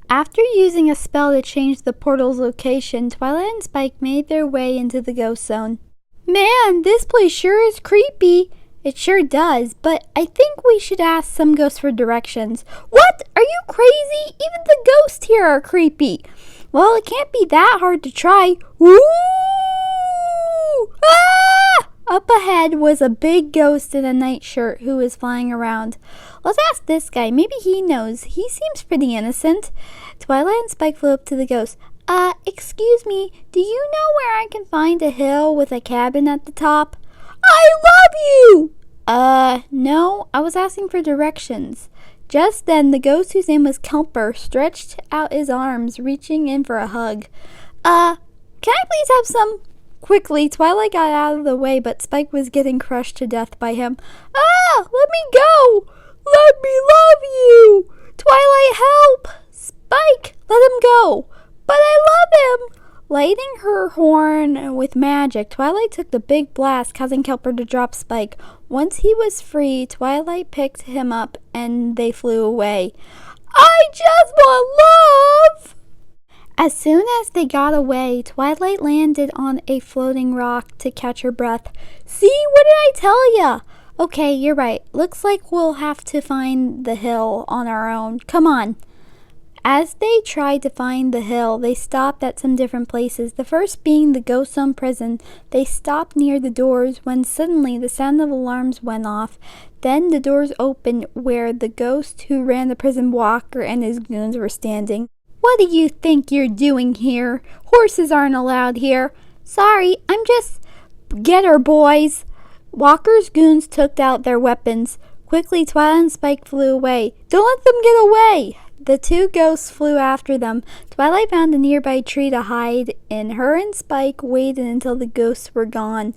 After using a spell to change the portal's location, Twilight and Spike made their way into the ghost zone. Man, this place sure is creepy. It sure does, but I think we should ask some ghosts for directions. What? Are you crazy? Even the ghosts here are creepy. Well, it can't be that hard to try. Woo! Ah! Up ahead was a big ghost in a nightshirt who was flying around. Let's ask this guy. Maybe he knows. He seems pretty innocent. Twilight and Spike flew up to the ghost. Excuse me, do you know where I can find a hill with a cabin at the top? I love you! No, I was asking for directions. Just then, the ghost, whose name was Kelper, stretched out his arms, reaching in for a hug. Can I please have some? Quickly, Twilight got out of the way, but Spike was getting crushed to death by him. Ah! Let me go! Let me love you! Twilight, help! Spike, let him go! But I love him! Lighting her horn with magic, Twilight took the big blast, causing Kelper to drop Spike. Once he was free, Twilight picked him up and they flew away. I just want love! As soon as they got away, Twilight landed on a floating rock to catch her breath. See, what did I tell ya? Okay, you're right. Looks like we'll have to find the hill on our own. Come on. As they tried to find the hill, they stopped at some different places. The first being the Ghost Zone prison. They stopped near the doors when suddenly the sound of alarms went off. Then the doors opened where the ghost who ran the prison, Walker, and his goons were standing. What do you think you're doing here? Horses aren't allowed here. Sorry, I'm just... Get her, boys. Walker's goons took out their weapons. Quickly, Twilight and Spike flew away. Don't let them get away! The two ghosts flew after them. Twilight found a nearby tree to hide in. Her and Spike waited until the ghosts were gone.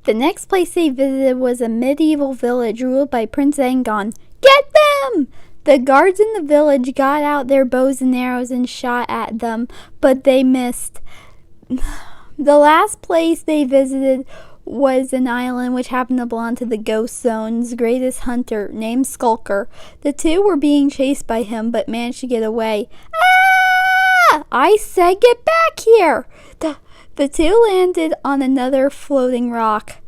The next place they visited was a medieval village ruled by Prince Angon. Get them! The guards in the village got out their bows and arrows and shot at them, but they missed. The last place they visited was an island which happened to belong to the Ghost Zone's greatest hunter, named Skulker. The two were being chased by him, but managed to get away. Ah! I said get back here! The two landed on another floating rock.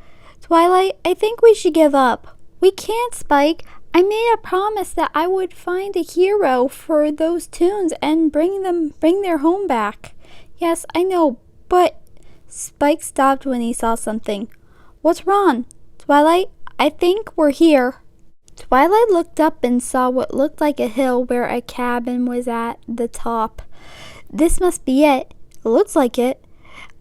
Twilight, I think we should give up. We can't, Spike. I made a promise that I would find a hero for those toons and bring their home back. Yes, I know, but... Spike stopped when he saw something. What's wrong? Twilight, I think we're here. Twilight looked up and saw what looked like a hill where a cabin was at the top. This must be it. It looks like it.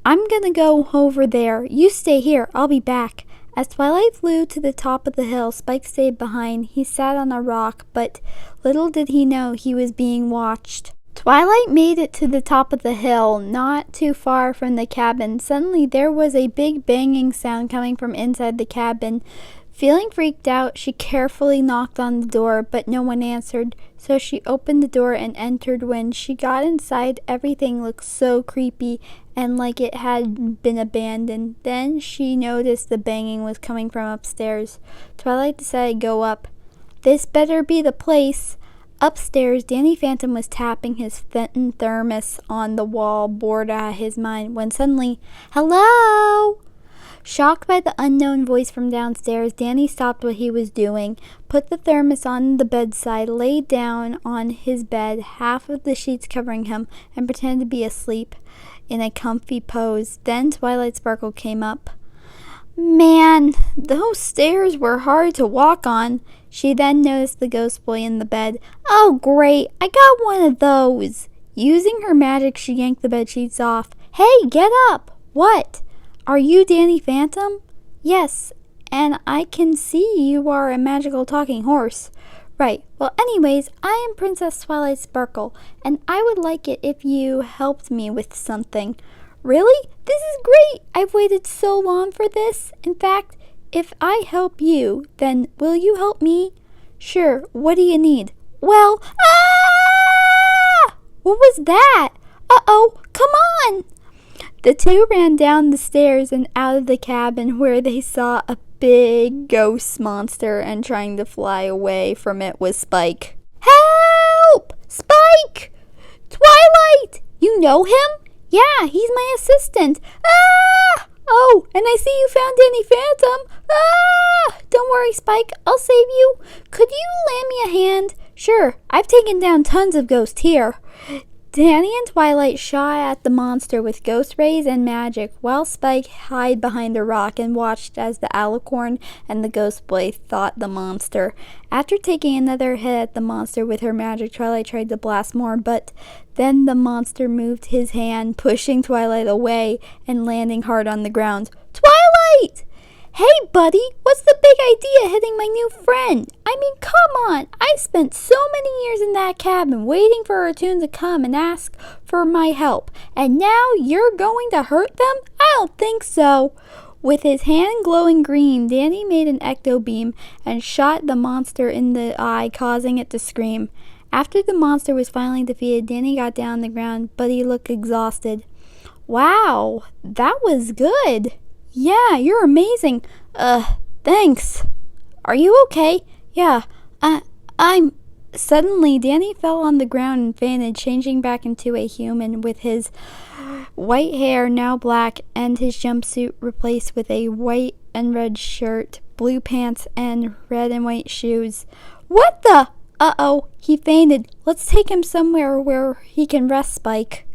I'm gonna go over there. You stay here. I'll be back. As Twilight flew to the top of the hill, Spike stayed behind. He sat on a rock, but little did he know he was being watched. Twilight made it to the top of the hill, not too far from the cabin. Suddenly there was a big banging sound coming from inside the cabin. Feeling freaked out, she carefully knocked on the door, but no one answered. So she opened the door and entered. When she got inside, everything looked so creepy and like it had been abandoned. Then she noticed the banging was coming from upstairs. Twilight decided to go up. This better be the place. Upstairs, Danny Phantom was tapping his Fenton thermos on the wall, bored out of his mind, when suddenly, hello! Shocked by the unknown voice from downstairs, Danny stopped what he was doing, put the thermos on the bedside, laid down on his bed, half of the sheets covering him, and pretended to be asleep in a comfy pose. Then Twilight Sparkle came up. Man, those stairs were hard to walk on. She then noticed the ghost boy in the bed. Oh, great, I got one of those. Using her magic, she yanked the bed sheets off. Hey, get up. What? Are you Danny Phantom? Yes, and I can see you are a magical talking horse. Right, well anyways, I am Princess Twilight Sparkle, and I would like it if you helped me with something. Really? This is great! I've waited so long for this. In fact, if I help you, then will you help me? Sure, what do you need? Well, ah! What was that? Uh-oh, come on! The two ran down the stairs and out of the cabin where they saw a big ghost monster, and trying to fly away from it was Spike. Help! Spike! know him? Yeah, he's my assistant. Ah! Oh, and I see you found Danny Phantom. Ah! Don't worry, Spike. I'll save you. Could you lend me a hand? Sure. I've taken down tons of ghosts here. Danny and Twilight shot at the monster with ghost rays and magic, while Spike hid behind a rock and watched as the alicorn and the ghost boy fought the monster. After taking another hit at the monster with her magic, Twilight tried to blast more, but then the monster moved his hand, pushing Twilight away and landing hard on the ground. Twilight! Hey, buddy, what's the big idea hitting my new friend? I mean, come on. I spent so many years in that cabin waiting for Toon to come and ask for my help. And now you're going to hurt them? I don't think so. With his hand glowing green, Danny made an ecto beam and shot the monster in the eye, causing it to scream. After the monster was finally defeated, Danny got down on the ground, but he looked exhausted. Wow, that was good. Yeah, you're amazing. Thanks. Are you okay? Yeah, I'm... Suddenly, Danny fell on the ground and fainted, changing back into a human with his white hair now black and his jumpsuit replaced with a white and red shirt, blue pants, and red and white shoes. What the? Uh-oh, he fainted. Let's take him somewhere where he can rest, Spike.